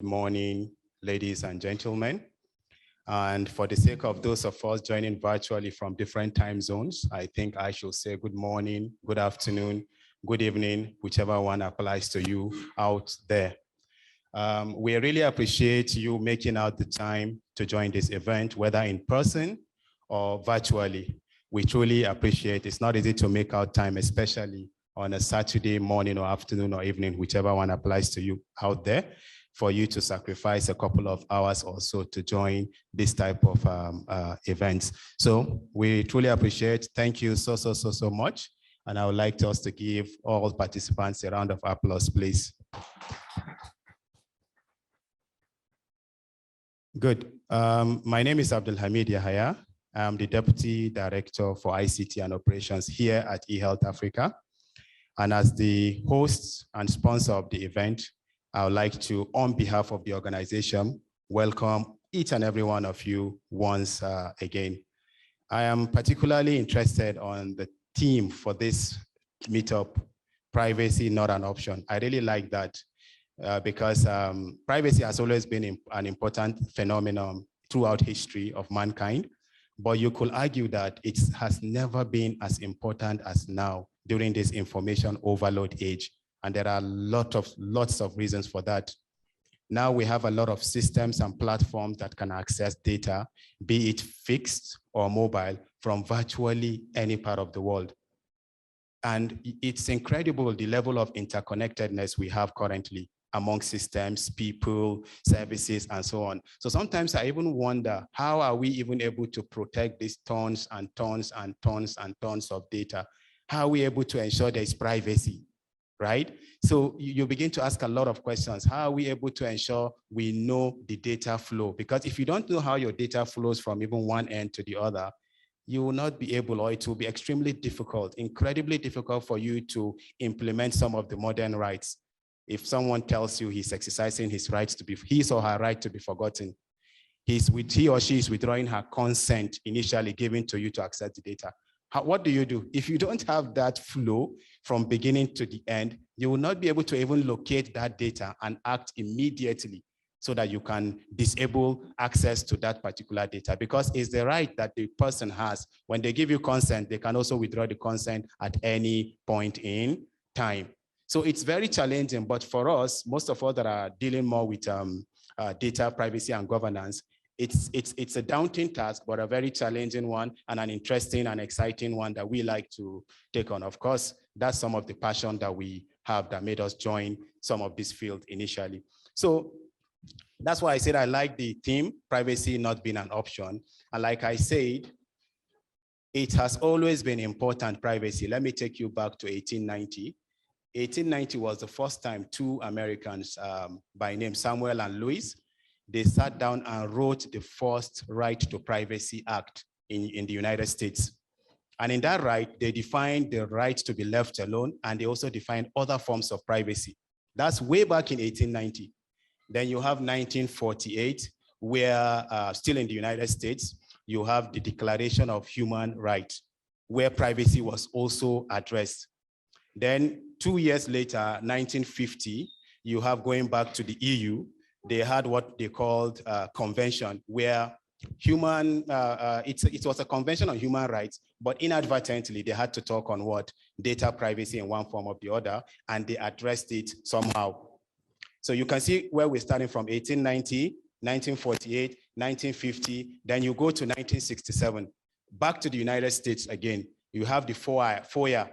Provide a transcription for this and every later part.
Good morning, ladies and gentlemen. And for the sake of those of us joining virtually from different time zones, I think I should say good morning, good afternoon, good evening, whichever one applies to you out there. We really appreciate you making out the time to join this event, whether in person or virtually. We truly appreciate it. It's not easy to make out time, especially on a Saturday morning or afternoon or evening, whichever one applies to you out there, for you to sacrifice a couple of hours or so to join this type of events. So we truly appreciate. Thank you so much. And I would like us to give all participants a round of applause, please. Good. My name is AbdulHamid Yahaya. I'm the Deputy Director for ICT and Operations here at eHealth Africa. And as the host and sponsor of the event, I would like to, on behalf of the organization, welcome each and every one of you once again. I am particularly interested on the theme for this meetup, privacy not an option. I really like that because privacy has always been an important phenomenon throughout history of mankind, but you could argue that it has never been as important as now during this information overload age. And there are lots of reasons for that. Now we have a lot of systems and platforms that can access data, be it fixed or mobile, from virtually any part of the world. And it's incredible the level of interconnectedness we have currently among systems, people, services, and so on. So sometimes I even wonder, how are we even able to protect these tons and tons and tons and tons of data? How are we able to ensure there is privacy? Right? So you begin to ask a lot of questions. How are we able to ensure we know the data flow? Because if you don't know how your data flows from even one end to the other, you will not be able, or it will be extremely difficult, incredibly difficult for you to implement some of the modern rights. If someone tells you he's exercising his rights to be, his or her right to be forgotten, he or she is withdrawing her consent initially given to you to access the data. What do you do? If you don't have that flow from beginning to the end, you will not be able to even locate that data and act immediately so that you can disable access to that particular data, because it's the right that the person has. When they give you consent, they can also withdraw the consent at any point in time. So it's very challenging, but for us, most of us that are dealing more with data privacy and governance, it's a daunting task, but a very challenging one and an interesting and exciting one that we like to take on. Of course, that's some of the passion that we have that made us join some of this field initially. So that's why I said I like the theme, privacy not being an option. And like I said, it has always been important, privacy. Let me take you back to 1890. 1890 was the first time two Americans by name Samuel and Louis, they sat down and wrote the first Right to Privacy Act in the United States. And in that right, they defined the right to be left alone, and they also defined other forms of privacy. That's way back in 1890. Then you have 1948, where still in the United States, you have the Declaration of Human Rights, where privacy was also addressed. Then 2 years later, 1950, you have going back to the EU, they had what they called a convention, where it was a convention on human rights, but inadvertently they had to talk on what? Data privacy in one form or the other, and they addressed it somehow. So you can see where we're starting from: 1890, 1948, 1950, then you go to 1967. Back to the United States again, you have the FOIA,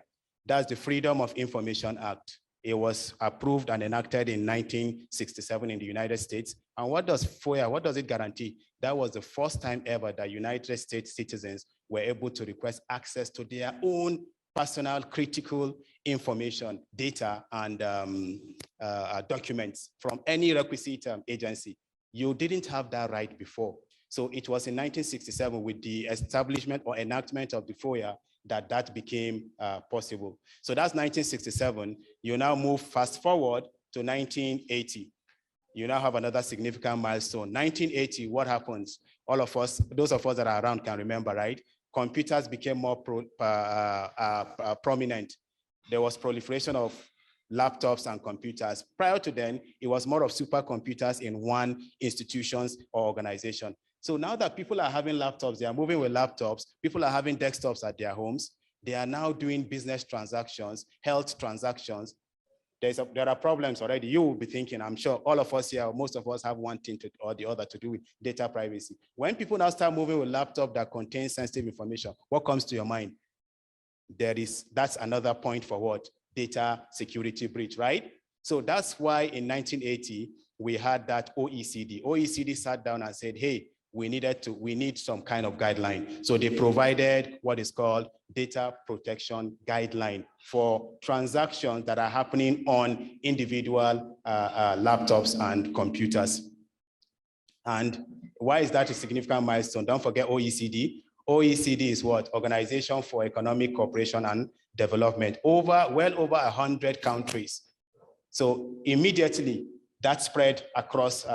that's the Freedom of Information Act. It was approved and enacted in 1967 in the United States. And what does FOIA, what does it guarantee? That was the first time ever that United States citizens were able to request access to their own personal critical information, data, and documents from any requisite agency. You didn't have that right before. So it was in 1967 with the establishment or enactment of the FOIA that became possible. So that's 1967. You now move fast forward to 1980. You now have another significant milestone. 1980, what happens? All of us, those of us that are around can remember, right? Computers became more prominent. There was proliferation of laptops and computers. Prior to then, it was more of supercomputers in one institutions or organization. So now that people are having laptops, they are moving with laptops, people are having desktops at their homes, they are now doing business transactions, health transactions. There are problems already. You will be thinking, I'm sure all of us here, most of us have one thing or the other to do with data privacy. When people now start moving with laptop that contains sensitive information, what comes to your mind? That's another point for what? Data security breach, right? So that's why in 1980, we had that OECD. OECD sat down and said, hey, we need some kind of guideline. So they provided what is called data protection guideline for transactions that are happening on individual laptops and computers. And why is that a significant milestone? Don't forget OECD. OECD is what? Organization for Economic Cooperation and Development. Well over 100 countries. So immediately that spread across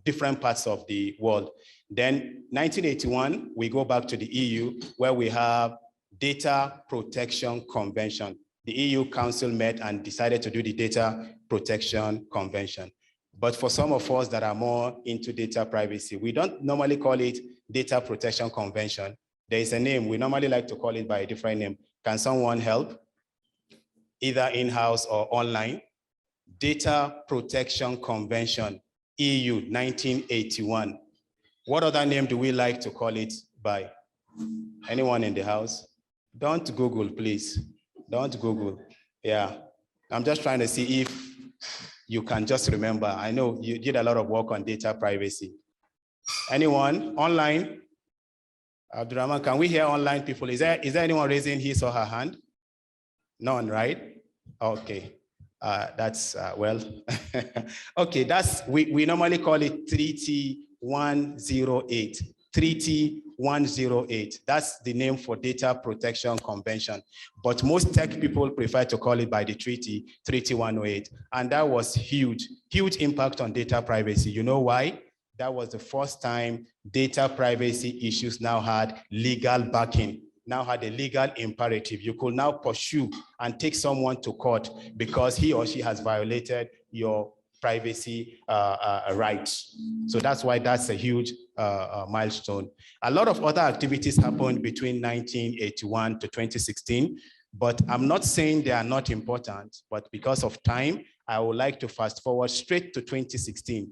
different parts of the world. Then 1981, we go back to the EU where we have Data Protection Convention. The EU Council met and decided to do the Data Protection Convention. But for some of us that are more into data privacy, we don't normally call it Data Protection Convention. There is a name. We normally like to call it by a different name. Can someone help? Either in-house or online. Data Protection Convention, EU 1981. What other name do we like to call it by? Anyone in the house? Don't Google, please. Don't Google. Yeah. I'm just trying to see if you can just remember. I know you did a lot of work on data privacy. Anyone online? Abdulrahman, can we hear online people? Is there anyone raising his or her hand? None, right? Okay. That's, well, okay, we normally call it Treaty 108. Treaty 108. That's the name for Data Protection Convention. But most tech people prefer to call it by the treaty, Treaty 108. And that was huge, huge impact on data privacy. You know why? That was the first time data privacy issues now had legal backing, now had a legal imperative. You could now pursue and take someone to court because he or she has violated your privacy rights. So that's why that's a huge milestone. A lot of other activities happened between 1981 to 2016, but I'm not saying they are not important, but because of time, I would like to fast forward straight to 2016.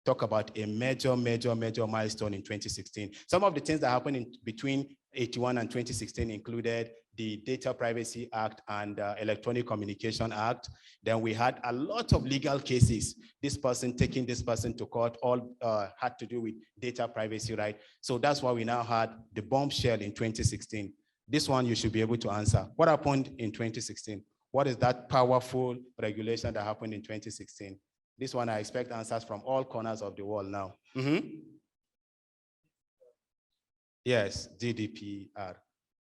Talk about a major milestone in 2016. Some of the things that happened in between 81 and 2016 included the Data Privacy Act and Electronic Communication Act. Then we had a lot of legal cases. This person taking this person to court, all had to do with data privacy, right? So that's why we now had the bombshell in 2016. This one you should be able to answer. What happened in 2016? What is that powerful regulation that happened in 2016? This one, I expect answers from all corners of the world now. Yes, GDPR.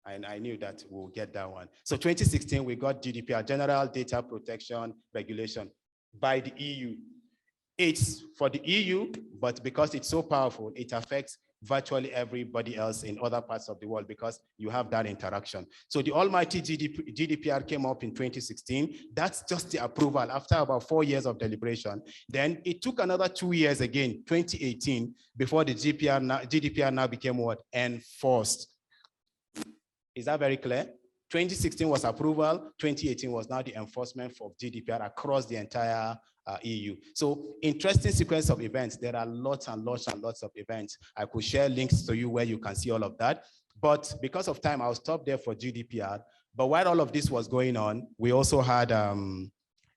And I knew that we'll get that one. So 2016, we got GDPR, General Data Protection Regulation, by the EU. It's for the EU, but because it's so powerful, it affects virtually everybody else in other parts of the world because you have that interaction. So the almighty GDPR came up in 2016. That's just the approval after about 4 years of deliberation. Then it took another 2 years again, 2018, before the GDPR now became what? Enforced. Is that very clear? 2016 was approval, 2018 was now the enforcement of GDPR across the entire EU. So interesting sequence of events. There are lots and lots and lots of events. I could share links to you where you can see all of that. But because of time, I'll stop there for GDPR. But while all of this was going on, we also had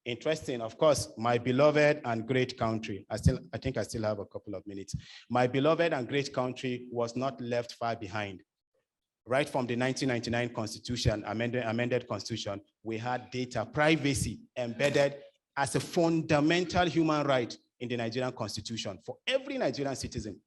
interesting, of course, my beloved and great country. I think I still have a couple of minutes. My beloved and great country was not left far behind. Right from the 1999 Constitution, amended Constitution, we had data privacy embedded as a fundamental human right in the Nigerian Constitution for every Nigerian citizen.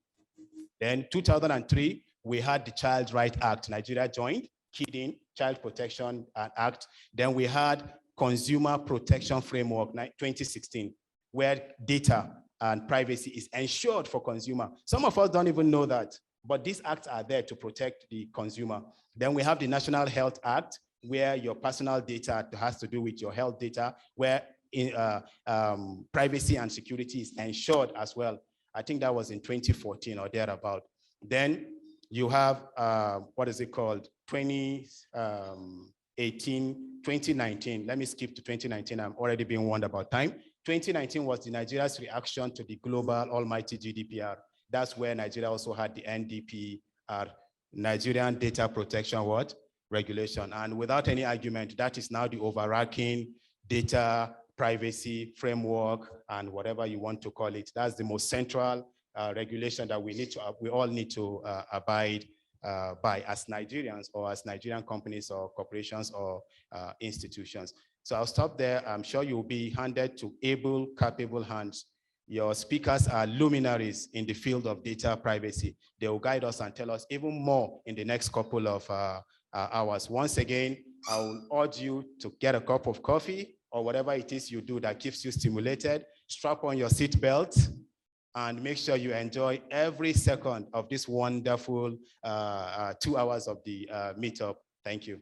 Then 2003, we had the Child Rights Act. Nigeria joined, KIDIN, Child Protection Act. Then we had Consumer Protection Framework, 2016, where data and privacy is ensured for consumer. Some of us don't even know that. But these acts are there to protect the consumer. Then we have the National Health Act, where your personal data has to do with your health data, where privacy and security is ensured as well. I think that was in 2014 or thereabout. Then you have, what is it called? 2019. Let me skip to 2019. I'm already being warned about time. 2019 was the Nigeria's reaction to the global almighty GDPR. That's where Nigeria also had the NDPR, Nigerian Data Protection Regulation. And without any argument, that is now the overarching data privacy framework and whatever you want to call it. That's the most central regulation that we all need to abide by as Nigerians or as Nigerian companies or corporations or institutions. So I'll stop there. I'm sure you'll be handed to able, capable hands. Your speakers are luminaries in the field of data privacy. They will guide us and tell us even more in the next couple of hours. Once again, I will urge you to get a cup of coffee or whatever it is you do that keeps you stimulated. Strap on your seatbelt and make sure you enjoy every second of this wonderful 2 hours of the meetup. Thank you.